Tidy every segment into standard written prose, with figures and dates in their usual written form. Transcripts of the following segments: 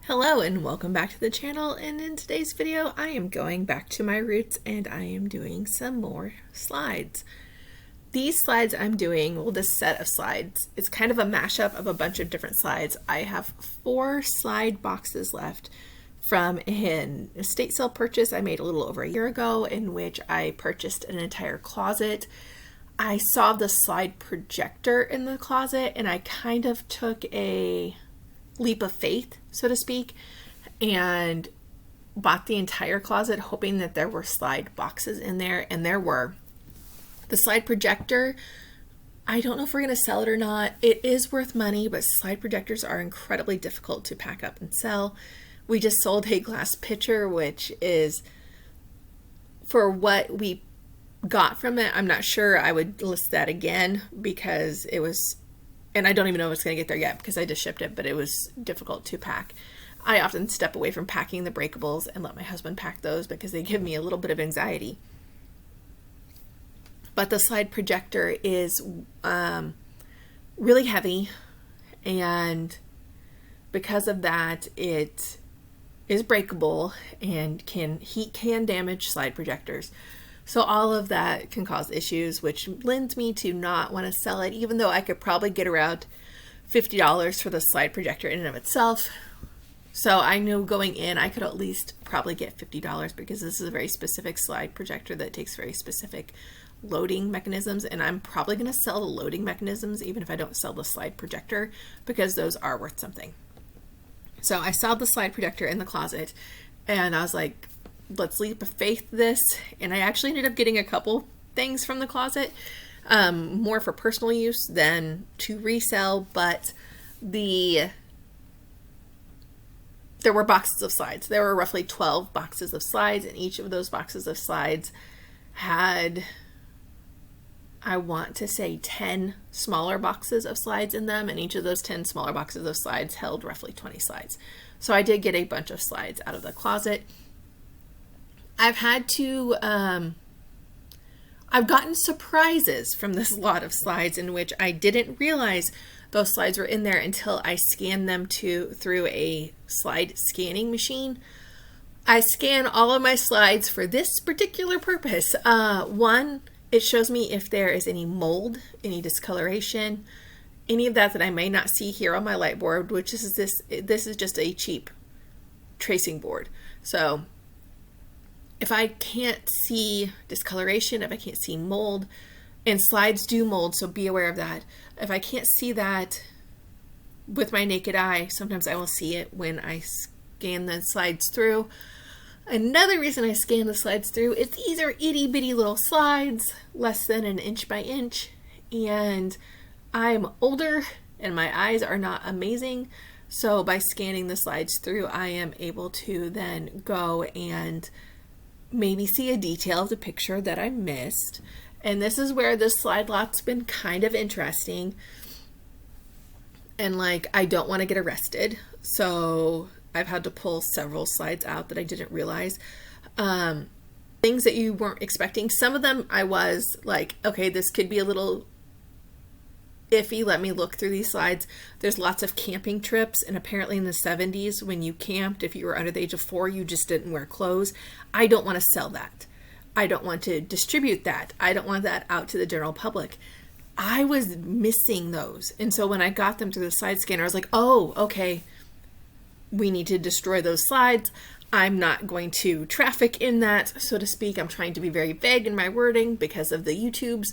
Hello and welcome back to the channel, and in today's video I am going back to my roots and I am doing some more slides. These slides I'm doing, well, this set of slides, it's kind of a mashup of a bunch of different slides. I have 4 slide boxes left from an estate sale purchase I made a little over a year ago, in which I purchased an entire closet. I saw the slide projector in the closet and I kind of took a leap of faith, so to speak, and bought the entire closet hoping that there were slide boxes in there, and there were. The slide projector, I don't know if we're going to sell it or not. It is worth money, but slide projectors are incredibly difficult to pack up and sell. We just sold a glass pitcher, which is, for what we got from it, I'm not sure I would list that again, because it was, and I don't even know if it's going to get there yet because I just shipped it, but it was difficult to pack. I often step away from packing the breakables and let my husband pack those because they give me a little bit of anxiety. But the slide projector is really heavy, and because of that, it is breakable and heat can damage slide projectors. So all of that can cause issues, which lends me to not want to sell it, even though I could probably get around $50 for the slide projector in and of itself. So I knew going in I could at least probably get $50 because this is a very specific slide projector that takes very specific loading mechanisms, and I'm probably going to sell the loading mechanisms even if I don't sell the slide projector, because those are worth something. So I saw the slide projector in the closet and I was like, let's leap of faith this, and I actually ended up getting a couple things from the closet, more for personal use than to resell, but there were boxes of slides. There were roughly 12 boxes of slides, and each of those boxes of slides had, I want to say, 10 smaller boxes of slides in them, and each of those 10 smaller boxes of slides held roughly 20 slides. So I did get a bunch of slides out of the closet. I've had to, I've gotten surprises from this lot of slides in which I didn't realize those slides were in there until I scanned them through a slide scanning machine. I scan all of my slides for this particular purpose. One, it shows me if there is any mold, any discoloration, any of that I may not see here on my light board, which is this is just a cheap tracing board. So if I can't see discoloration, if I can't see mold, and slides do mold, so be aware of that. If I can't see that with my naked eye, sometimes I will see it when I scan the slides through. Another reason I scan the slides through is these are itty bitty little slides, less than an inch by inch, and I'm older and my eyes are not amazing. So by scanning the slides through, I am able to then go and maybe see a detail of the picture that I missed. And this is where this slide lot's been kind of interesting. And like, I don't want to get arrested, so I've had to pull several slides out that I didn't realize. Things that you weren't expecting. Some of them I was like, okay, this could be a little iffy. Let me look through these slides. There's lots of camping trips, and apparently in the 70s when you camped, if you were under the age of 4, you just didn't wear clothes. I don't want to sell that. I don't want to distribute that. I don't want that out to the general public. I was missing those, and so when I got them through the slide scanner, I was like, oh, okay, we need to destroy those slides. I'm not going to traffic in that, so to speak. I'm trying to be very vague in my wording because of the YouTubes,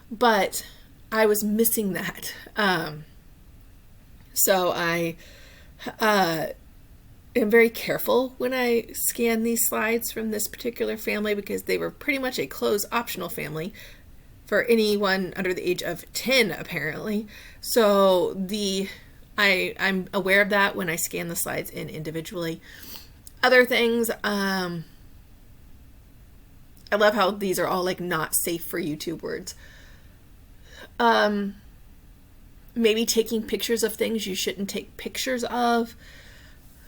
but I was missing that. So I am very careful when I scan these slides from this particular family, because they were pretty much a clothes optional family for anyone under the age of 10, apparently. So I'm aware of that when I scan the slides in individually. Other things, I love how these are all like not safe for YouTube words. Maybe taking pictures of things you shouldn't take pictures of,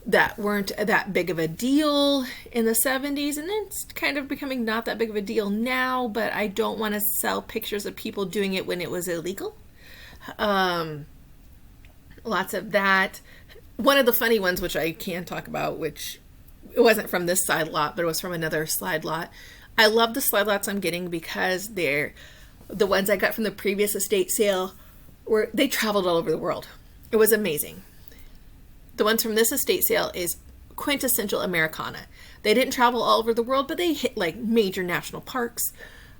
that weren't that big of a deal in the 70s, and it's kind of becoming not that big of a deal now, but I don't want to sell pictures of people doing it when it was illegal. Lots of that. One of the funny ones, which I can talk about, which it wasn't from this side lot, but it was from another slide lot. I love the slide lots I'm getting because they're the ones I got from the previous estate sale, where they traveled all over the world. It was amazing. The ones from this estate sale is quintessential Americana. They didn't travel all over the world, but they hit like major national parks.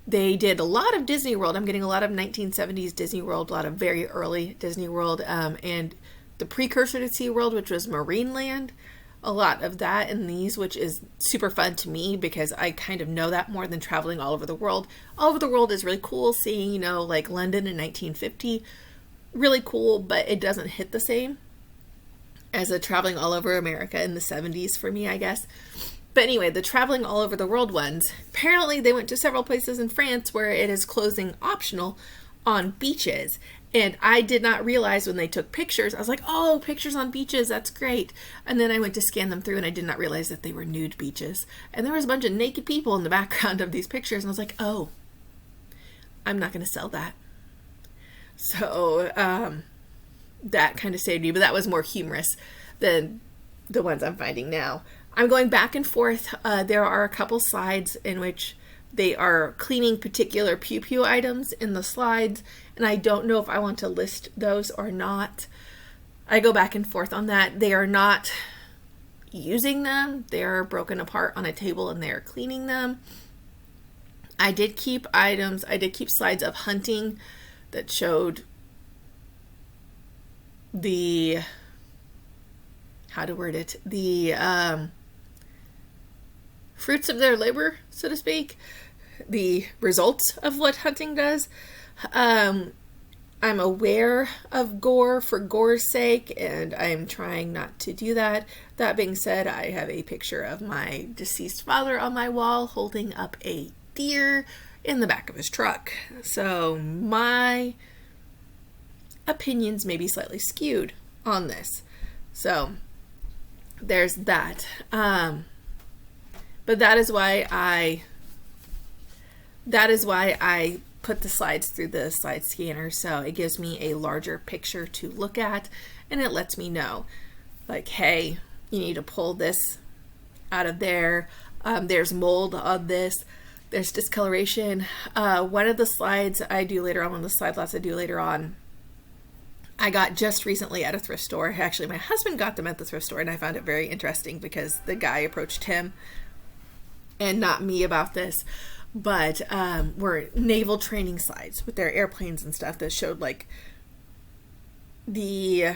They did a lot of Disney World. I'm getting a lot of 1970s Disney World, a lot of very early Disney World, and the precursor to SeaWorld, which was Marineland. A lot of that in these, which is super fun to me because I kind of know that more than traveling all over the world. All over the world is really cool, seeing, you know, like London in 1950. Really cool, but it doesn't hit the same as a traveling all over America in the 70s for me, I guess. But anyway, the traveling all over the world ones, apparently they went to several places in France where it is closing optional on beaches. And I did not realize when they took pictures, I was like, oh, pictures on beaches, that's great. And then I went to scan them through and I did not realize that they were nude beaches. And there was a bunch of naked people in the background of these pictures. And I was like, oh, I'm not going to sell that. So that kind of saved me, but that was more humorous than the ones I'm finding now. I'm going back and forth. There are a couple slides in which they are cleaning particular Pew Pew items in the slides, and I don't know if I want to list those or not. I go back and forth on that. They are not using them. They are broken apart on a table and they are cleaning them. I did keep slides of hunting that showed the, how to word it, the fruits of their labor, so to speak, the results of what hunting does. I'm aware of gore for gore's sake, and I'm trying not to do that. That being said, I have a picture of my deceased father on my wall holding up a deer in the back of his truck. So my opinions may be slightly skewed on this. So there's that. But that is why I put the slides through the slide scanner, so it gives me a larger picture to look at, and it lets me know, like, hey, you need to pull this out of there. There's mold on this. There's discoloration. One of the slides I do later on, one of the slide lots I do later on, I got just recently at a thrift store. Actually, my husband got them at the thrift store, and I found it very interesting because the guy approached him and not me about this, but were naval training slides with their airplanes and stuff that showed like the,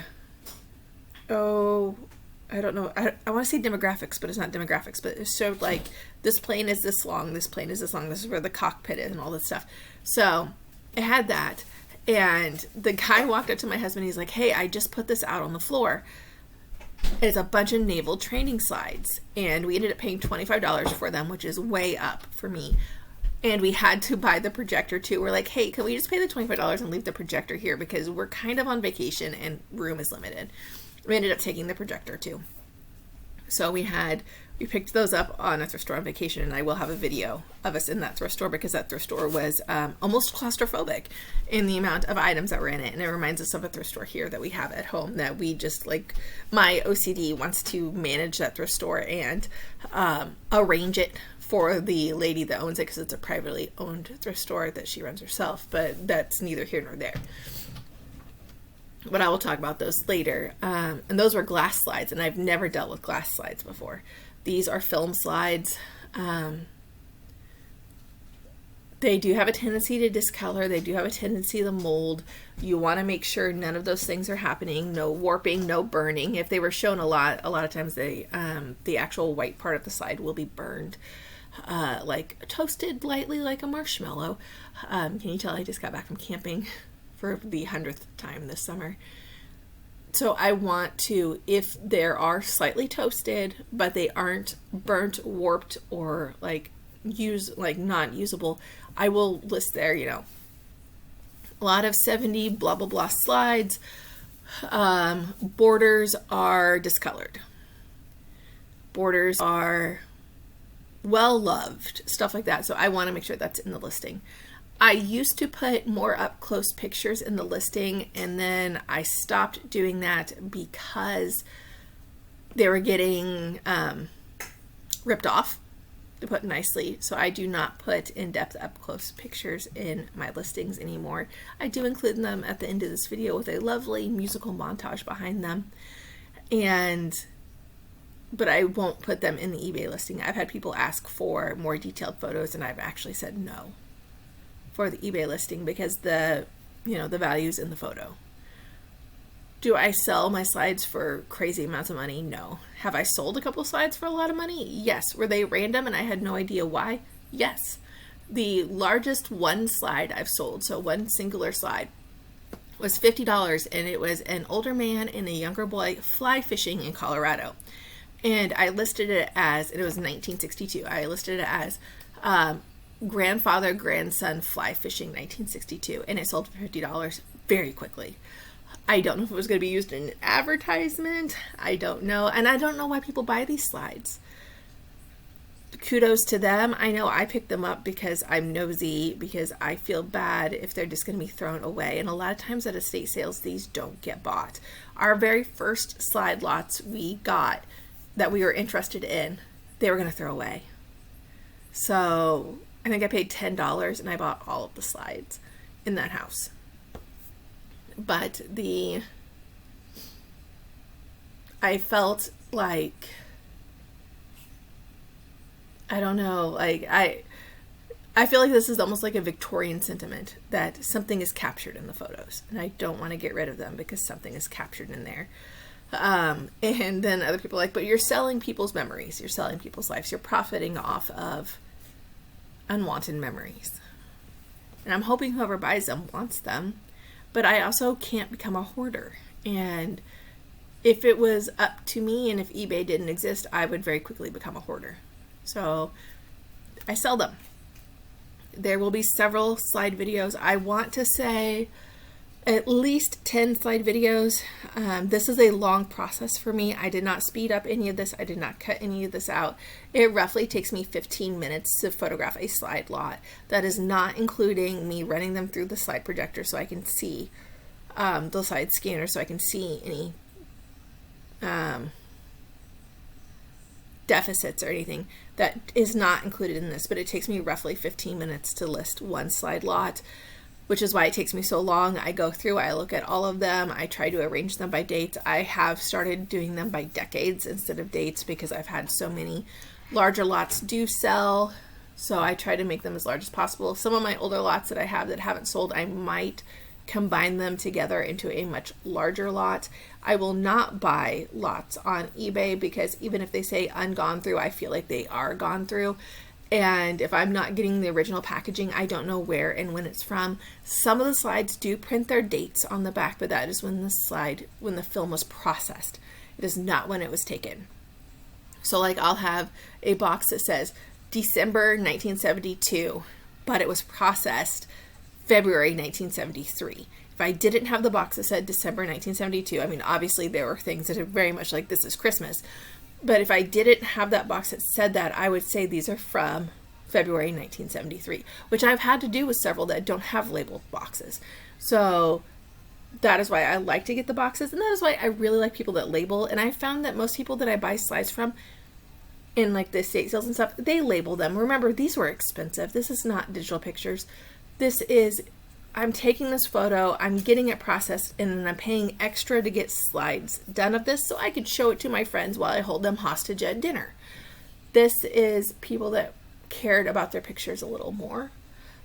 I don't know, I want to say demographics, but it's not demographics, but it showed like this plane is this long, this plane is this long, this is where the cockpit is and all this stuff. So it had that, and the guy walked up to my husband, he's like, hey, I just put this out on the floor. It's a bunch of naval training slides, and we ended up paying $25 for them, which is way up for me. And we had to buy the projector too. We're like, hey, can we just pay the $25 and leave the projector here, because we're kind of on vacation and room is limited. We ended up taking the projector too. So we picked those up on a thrift store on vacation, and I will have a video of us in that thrift store because that thrift store was almost claustrophobic in the amount of items that were in it. And it reminds us of a thrift store here that we have at home that we just like, my OCD wants to manage that thrift store and arrange it for the lady that owns it, because it's a privately owned thrift store that she runs herself, but that's neither here nor there. But I will talk about those later. And those were glass slides, and I've never dealt with glass slides before. These are film slides. They do have a tendency to discolor. They do have a tendency to mold. You want to make sure none of those things are happening. No warping, no burning. If they were shown a lot of times the actual white part of the slide will be burned. Like toasted lightly like a marshmallow. Can you tell I just got back from camping for the 100th time this summer? So I want to, if there are slightly toasted, but they aren't burnt, warped, or like not usable, I will list there, you know, a lot of 70 blah blah blah slides. Borders are discolored. Borders are well loved, stuff like that. So I want to make sure that's in the listing. I used to put more up close pictures in the listing, and then I stopped doing that because they were getting ripped off, to put nicely. So I do not put in-depth up-close pictures in my listings anymore. I do include them at the end of this video with a lovely musical montage behind them. But I won't put them in the eBay listing. I've had people ask for more detailed photos, and I've actually said no for the eBay listing because the value's in the photo. Do I sell my slides for crazy amounts of money? No. Have I sold a couple slides for a lot of money? Yes. Were they random and I had no idea why? Yes. The largest one slide I've sold, so one singular slide, was $50, and it was an older man and a younger boy fly fishing in Colorado. And I listed it as, and it was 1962, I listed it as grandfather, grandson fly fishing 1962, and it sold for $50 very quickly. I don't know if it was going to be used in an advertisement. I don't know. And I don't know why people buy these slides. Kudos to them. I know I picked them up because I'm nosy, because I feel bad if they're just going to be thrown away. And a lot of times at estate sales, these don't get bought. Our very first slide lots we got that we were interested in, they were going to throw away. So I think I paid $10 and I bought all of the slides in that house. But I felt like, I don't know, like I feel like this is almost like a Victorian sentiment that something is captured in the photos, and I don't want to get rid of them because something is captured in there. And then other people are like, but you're selling people's memories, you're selling people's lives, you're profiting off of unwanted memories. And I'm hoping whoever buys them wants them. But I also can't become a hoarder. And if it was up to me and if eBay didn't exist, I would very quickly become a hoarder. So I sell them. There will be several slide videos. I want to say at least 10 slide videos. This is a long process for me. I did not speed up any of this. I did not cut any of this out. It roughly takes me 15 minutes to photograph a slide lot. That is not including me running them through the slide projector so I can see the slide scanner, so I can see any deficits or anything. That is not included in this, but it takes me roughly 15 minutes to list one slide lot, which is why it takes me so long. I go through, I look at all of them, I try to arrange them by dates. I have started doing them by decades instead of dates because I've had so many larger lots do sell, so I try to make them as large as possible. Some of my older lots that I have that haven't sold, I might combine them together into a much larger lot. I will not buy lots on eBay because even if they say ungone through, I feel like they are gone through. And if I'm not getting the original packaging, I don't know where and when it's from. Some of the slides do print their dates on the back, but that is when the film was processed. It is not when it was taken. So like I'll have a box that says December 1972, but it was processed February 1973. If I didn't have the box that said December 1972, I mean, obviously there were things that are very much like this is Christmas. But if I didn't have that box that said that, I would say these are from February 1973, which I've had to do with several that don't have labeled boxes. So that is why I like to get the boxes, and that is why I really like people that label. And I found that most people that I buy slides from in like the estate sales and stuff, they label them. Remember, these were expensive. This is not digital pictures. This is, I'm taking this photo, I'm getting it processed, and then I'm paying extra to get slides done of this so I could show it to my friends while I hold them hostage at dinner. This is people that cared about their pictures a little more,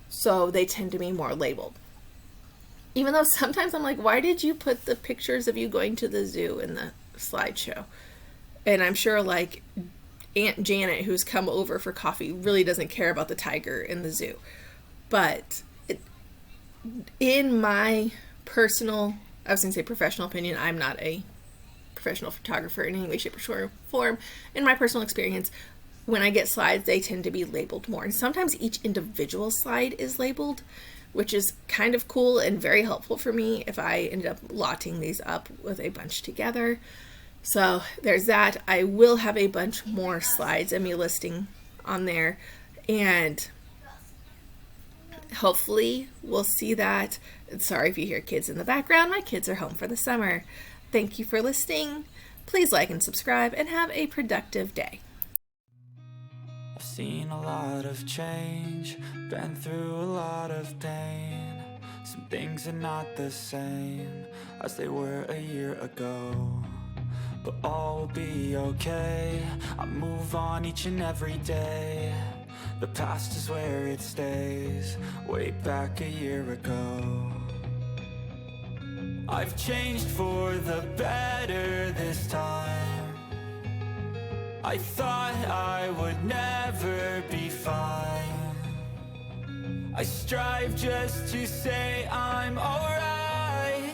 so they tend to be more labeled. Even though sometimes I'm like, why did you put the pictures of you going to the zoo in the slideshow? And I'm sure like Aunt Janet, who's come over for coffee, really doesn't care about the tiger in the zoo. But in my personal, I was going to say professional opinion, I'm not a professional photographer in any way, shape, or form. In my personal experience, when I get slides, they tend to be labeled more. And sometimes each individual slide is labeled, which is kind of cool and very helpful for me if I end up lotting these up with a bunch together. So there's that. I will have a bunch more slides and me listing on there, and hopefully we'll see that. Sorry if you hear kids in the background. My kids are home for the summer. Thank you for listening. Please like and subscribe and have a productive day. I've seen a lot of change, been through a lot of pain. Some things are not the same as they were a year ago, but all will be okay. I move on each and every day. The past is where it stays, way back a year ago. I've changed for the better this time. I thought I would never be fine. I strive just to say I'm alright,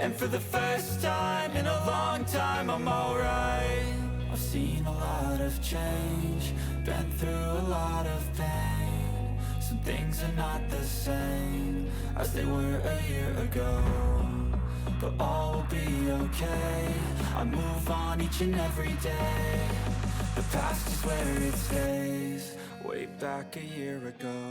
and for the first time in a long time I'm alright. I've seen a lot of change, been through a lot of pain. Some things are not the same as they were a year ago, but all will be okay. I move on each and every day. The past is where it stays, way back a year ago.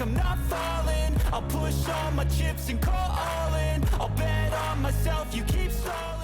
I'm not falling, I'll push all my chips and call all in. I'll bet on myself, you keep stalling.